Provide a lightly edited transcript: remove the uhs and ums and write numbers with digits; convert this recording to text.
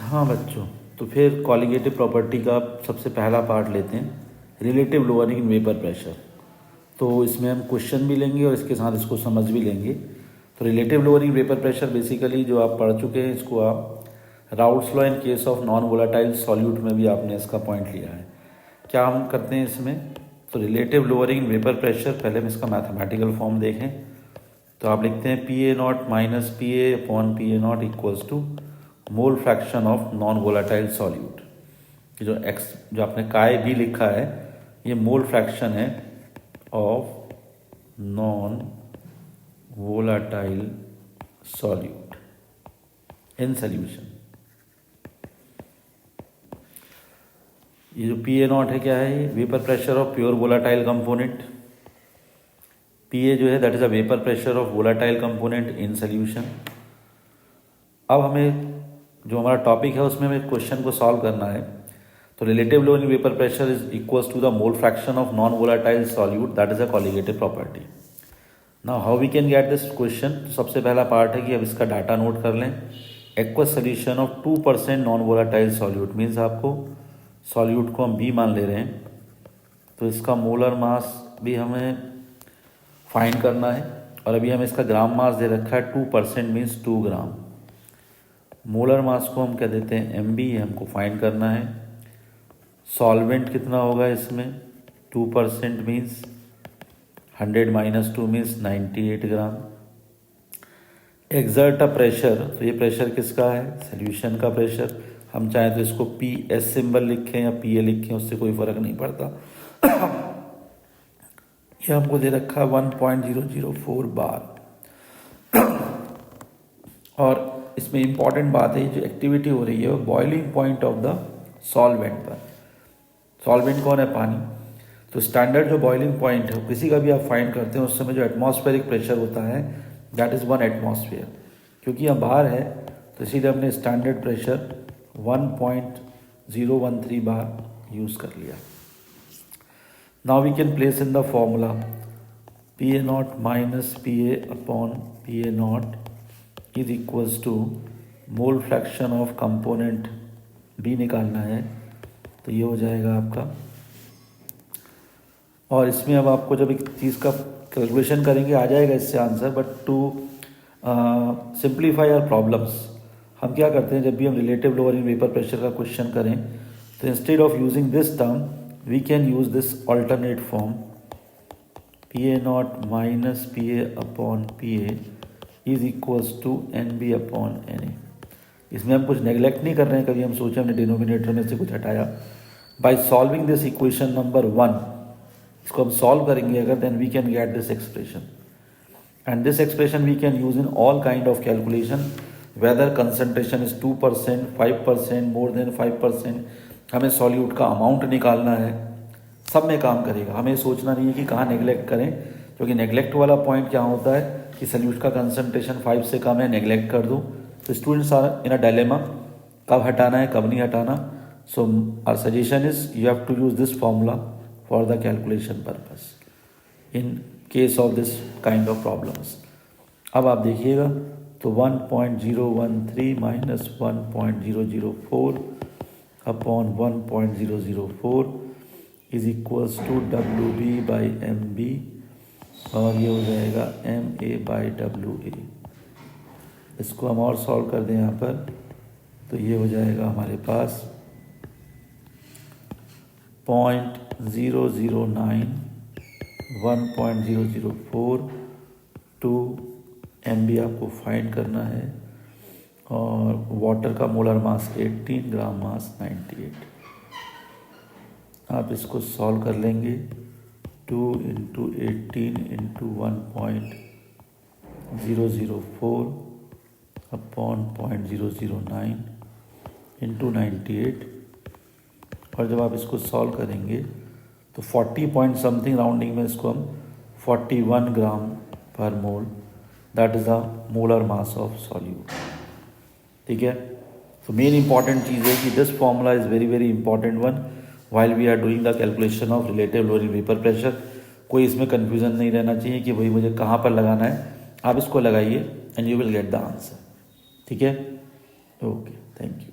हाँ बच्चों, तो फिर कॉलिगेटिव प्रॉपर्टी का सबसे पहला पार्ट लेते हैं, relative lowering in vapour pressure. तो इसमें हम क्वेश्चन भी लेंगे और इसके साथ इसको समझ भी लेंगे। तो relative lowering vapour pressure basically जो आप पढ़ चुके हैं, इसको आप routes law in case of non volatile solute में भी आपने इसका पॉइंट लिया है। क्या हम करते हैं इसमें, तो रिलेटिव लोअरिंग वेपर प्रेशर, पहले हम इसका मैथमेटिकल फॉर्म देखें। तो आप लिखते हैं P A naught minus P A upon P A naught equals to mole fraction of non volatile solute. जो एक्स जो आपने काय भी लिखा है, ये मोल फ्रैक्शन है of non volatile solute in solution. ये जो पी ए नॉट है क्या है, vapour pressure of pure volatile component. P A जो है that is a vapour pressure of volatile component in solution. अब हमें जो हमारा टॉपिक है उसमें हमें क्वेश्चन को सॉल्व करना है। तो relative lowering vapour pressure is equals to the mole fraction of non volatile solute, that is a colligative property. Now how we can get this question. तो सबसे पहला पार्ट है कि अब इसका डाटा नोट कर लें। Aqueous solution of 2% non volatile solute means आपको सॉल्यूट को हम बी मान ले रहे हैं, तो इसका मोलर मास भी हमें फाइंड करना है। और अभी हमें इसका ग्राम मास दे रखा है 2% मीन्स 2 ग्राम। मोलर मास को हम कह देते हैं एम बी, हमको फाइंड करना है। सॉल्वेंट कितना होगा इसमें, 2% means 100 minus 2 means 98 gram. Exert a pressure, तो ये प्रेशर किसका है, सोल्यूशन का प्रेशर। हम चाहें तो इसको पी एस सिंबल लिखें या पी ए लिखें, उससे कोई फर्क नहीं पड़ता। ये हमको दे रखा है 1.004 बार। और इसमें इंपॉर्टेंट बात है, जो एक्टिविटी हो रही है वो boiling point of the solvent पर। सॉल्वेंट कौन है, पानी। तो स्टैंडर्ड जो बॉइलिंग पॉइंट है किसी का भी आप फाइंड करते हैं, उस समय जो एटमॉस्फेरिक प्रेशर होता है दैट इज़ 1 एटमॉस्फेयर। क्योंकि यहाँ बाहर है तो इसीलिए हमने स्टैंडर्ड प्रेशर 1.013 बार यूज़ कर लिया। Now we can place in the formula P A naught minus P A upon P A naught is equals to mole fraction of component B निकालना है, तो ये हो जाएगा आपका। और इसमें अब आपको जब एक चीज़ का कैलकुलेशन करेंगे आ जाएगा इससे answer, but to simplify our problems हम क्या करते हैं, जब भी हम रिलेटिव लोअरिंग वेपर प्रेशर का क्वेश्चन करें तो instead of using this term we can use this alternate form P A naught minus P A upon P A is equals to N B upon N A. इसमें हम कुछ neglect नहीं कर रहे हैं, कभी हम सोचे हमने डिनोमिनेटर में से कुछ हटाया। By solving this equation number 1, इसको हम सॉल्व करेंगे अगर, then we can get this expression. And this expression we can use in all kind of calculation, whether concentration is 2%, 5%, more than 5%। हमें सॉल्यूट का अमाउंट निकालना है, सब में काम करेगा। हमें सोचना नहीं है कि कहाँ नेग्लेक्ट करें, क्योंकि नेग्लेक्ट वाला पॉइंट क्या होता है कि सॉल्यूट का कंसंट्रेशन 5 से कम है, नेग्लेक्ट कर दूँ तो students are in a dilemma, कब हटाना है कब नहीं हटाना। So our suggestion is you have to use this formula for the calculation purpose in case of this kind of problems. अब आप देखिएगा तो 1.013 minus 1.004 upon 1.004 is equals to W B by M B, और ये हो जाएगा M A by W A. इसको हम और सॉल्व कर दें यहाँ पर, तो ये हो जाएगा हमारे पास 0.009 1.004 टू एम बी आपको फाइंड करना है, और वाटर का मोलर मास 18, ग्राम मास 98। आप इसको सॉल्व कर लेंगे, 2 इंटू 18 इंटू 1.004 अपॉन 0.009 इंटू 98। और जब आप इसको सॉल्व करेंगे तो 40 पॉइंट समथिंग राउंडिंग में इसको हम 41 gram per mole, that is the molar mass of solute. ठीक है, तो मेन इंपॉर्टेंट चीज़ है कि this formula is very very important one while we are doing the calculation of relative lowering vapor pressure। कोई इसमें कन्फ्यूज़न नहीं रहना चाहिए कि भाई मुझे कहाँ पर लगाना है, आप इसको लगाइए and you will get the answer. ठीक है, ओके, थैंक यू।